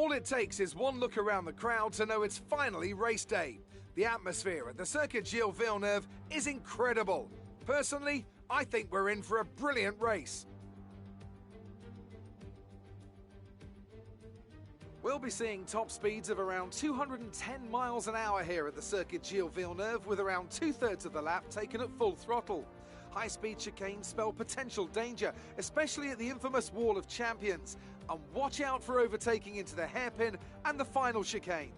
All it takes is one look around the crowd to know it's finally race day. The atmosphere at the Circuit Gilles Villeneuve is incredible. Personally, I think we're in for a brilliant race. We'll be seeing top speeds of around 210 miles an hour here at the Circuit Gilles Villeneuve, with around 2/3 of the lap taken at full throttle. High-speed chicanes spell potential danger, especially at the infamous Wall of Champions. And watch out for overtaking into the hairpin and the final chicane.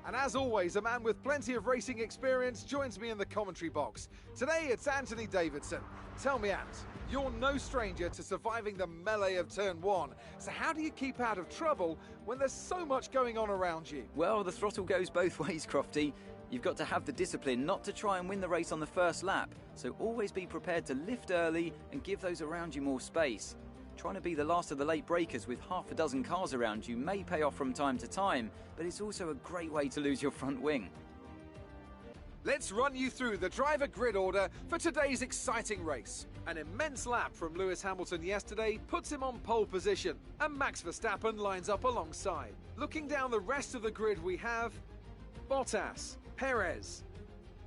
And as always, a man with plenty of racing experience joins me in the commentary box. Today it's Anthony Davidson. Tell me, Ant, you're no stranger to surviving the melee of turn one. So how do you keep out of trouble when there's so much going on around you? Well, the throttle goes both ways, Crofty. You've got to have the discipline not to try and win the race on the first lap. So always be prepared to lift early and give those around you more space. Trying to be the last of the late breakers with half a dozen cars around you may pay off from time to time, but it's also a great way to lose your front wing. Let's run you through the driver grid order for today's exciting race. An immense lap from Lewis Hamilton yesterday puts him on pole position, and Max Verstappen lines up alongside. Looking down the rest of the grid, we have Bottas, Perez,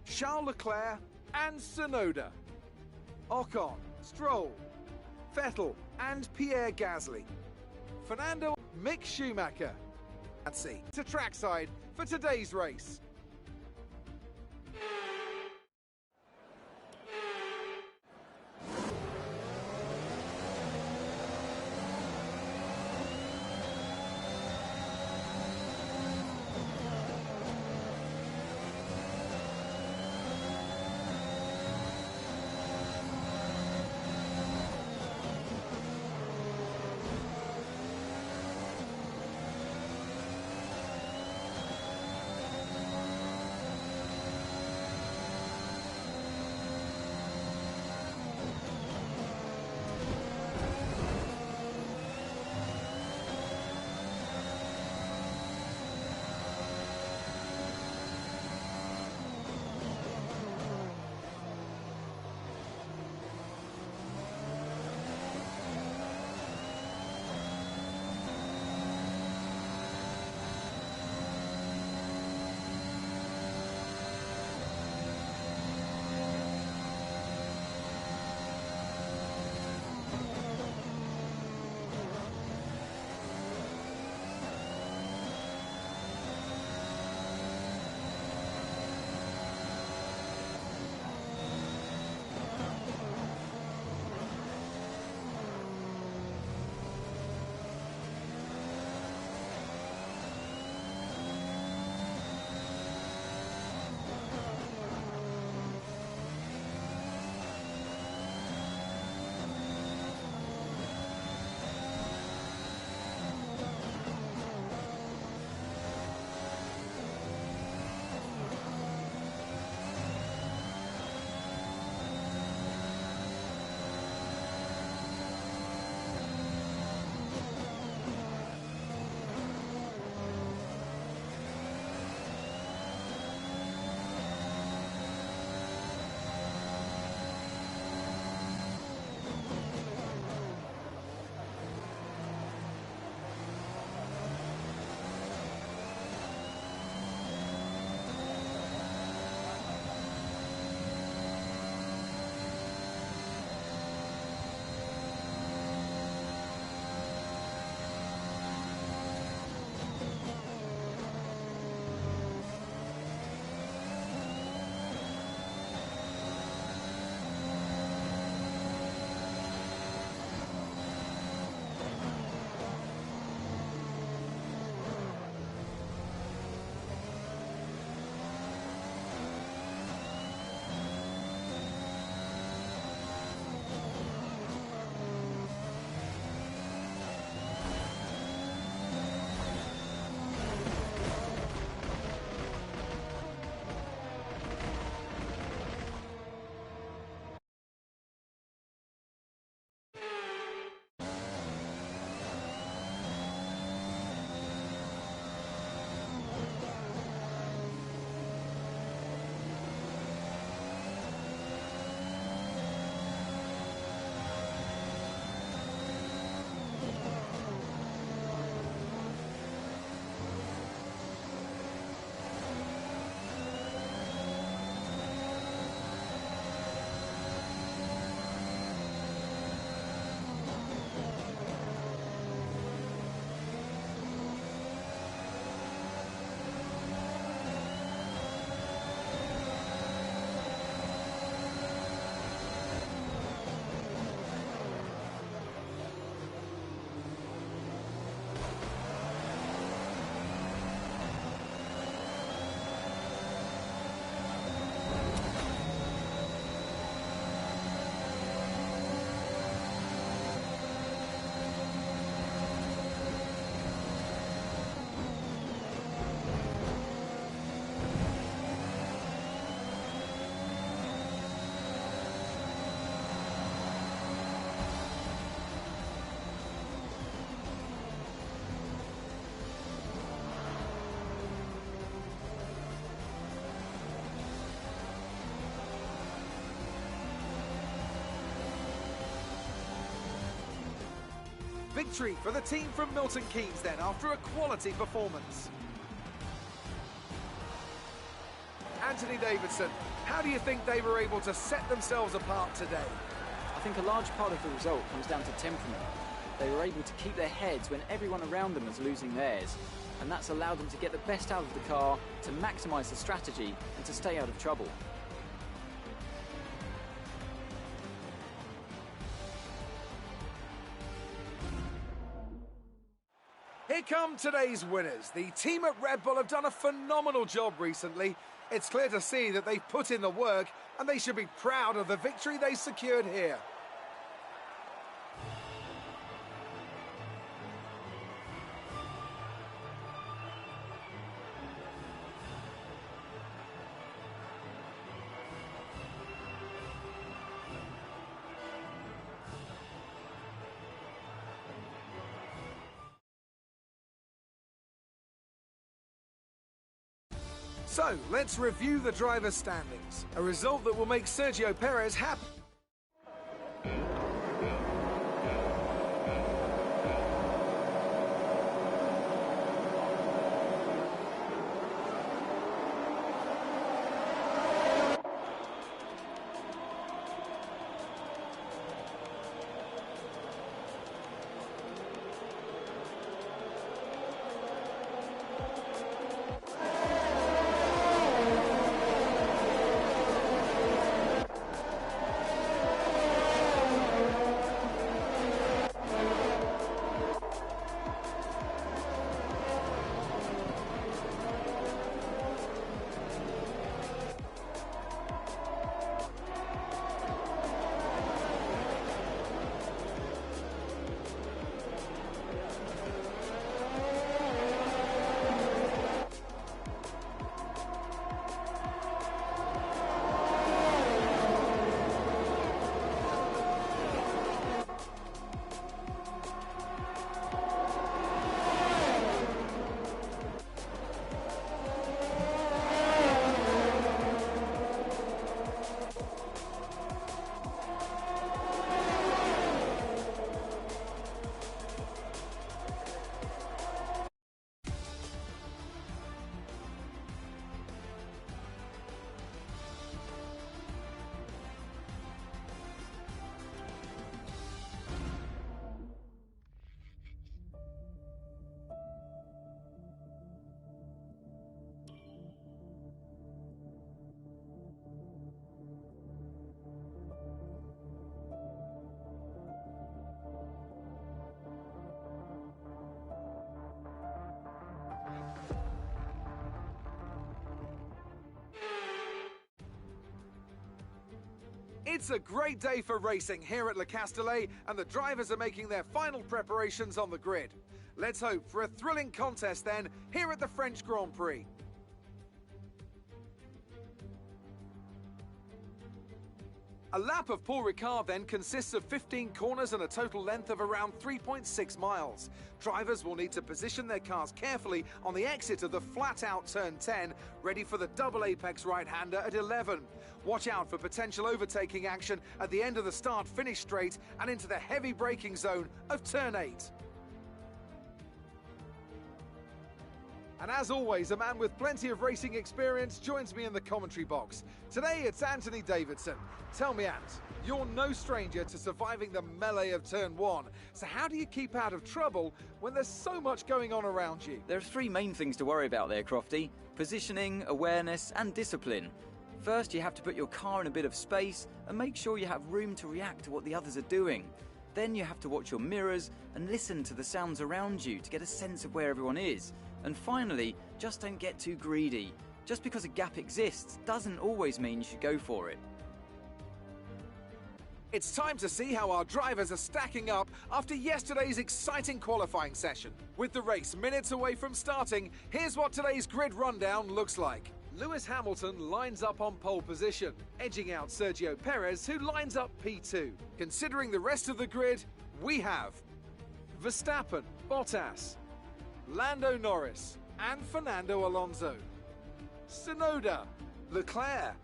Charles Leclerc and Tsunoda, Ocon, Stroll, Vettel and Pierre Gasly, Fernando, Mick Schumacher. Let's see to trackside for today's race. victory for the team from Milton Keynes then, after a quality performance. Anthony Davidson, how do you think they were able to set themselves apart today? I think a large part of the result comes down to temperament. They were able to keep their heads when everyone around them was losing theirs, and that's allowed them to get the best out of the car, to maximise the strategy, and to stay out of trouble. Here come today's winners. The team at Red Bull have done a phenomenal job recently. It's clear to see that they've put in the work, and they should be proud of the victory they secured here. So, let's review the drivers' standings. A result that will make Sergio Perez happy. It's a great day for racing here at Le Castellet, and the drivers are making their final preparations on the grid. Let's hope for a thrilling contest then, here at the French Grand Prix. A lap of Paul Ricard then consists of 15 corners and a total length of around 3.6 miles. Drivers will need to position their cars carefully on the exit of the flat-out turn 10, ready for the double apex right-hander at 11. Watch out for potential overtaking action at the end of the start-finish straight and into the heavy braking zone of turn 8. And as always, a man with plenty of racing experience joins me in the commentary box. Today it's Anthony Davidson. Tell me, Ant, you're no stranger to surviving the melee of turn 1. So how do you keep out of trouble when there's so much going on around you? There are three main things to worry about there, Crofty: positioning, awareness, and discipline. First, you have to put your car in a bit of space and make sure you have room to react to what the others are doing. Then you have to watch your mirrors and listen to the sounds around you to get a sense of where everyone is. And finally, just don't get too greedy. Just because a gap exists doesn't always mean you should go for it. It's time to see how our drivers are stacking up after yesterday's exciting qualifying session. With the race minutes away from starting, here's what today's grid rundown looks like. Lewis Hamilton lines up on pole position, edging out Sergio Perez, who lines up P2. Considering the rest of the grid, we have Verstappen, Bottas, Lando Norris and Fernando Alonso, Tsunoda, Leclerc,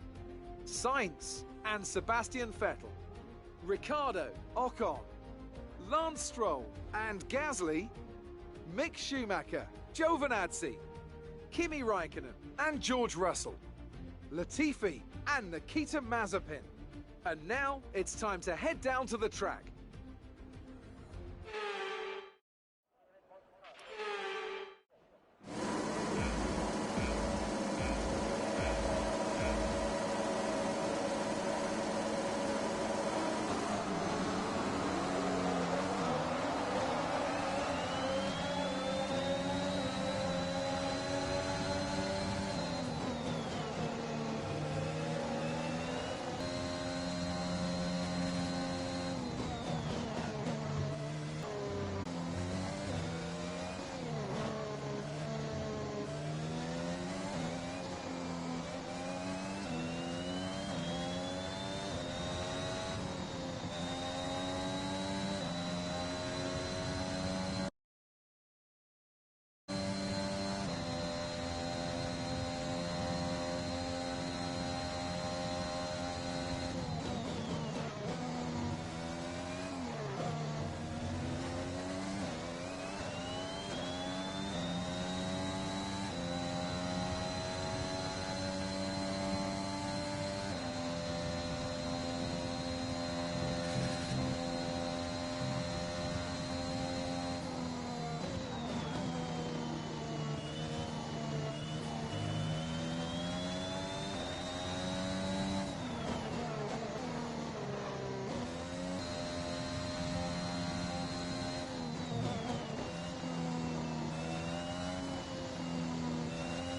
Sainz and Sebastian Vettel, Ricciardo, Ocon, Lance Stroll and Gasly, Mick Schumacher, Giovinazzi, Kimi Raikkonen and George Russell, Latifi and Nikita Mazepin. And now it's time to head down to the track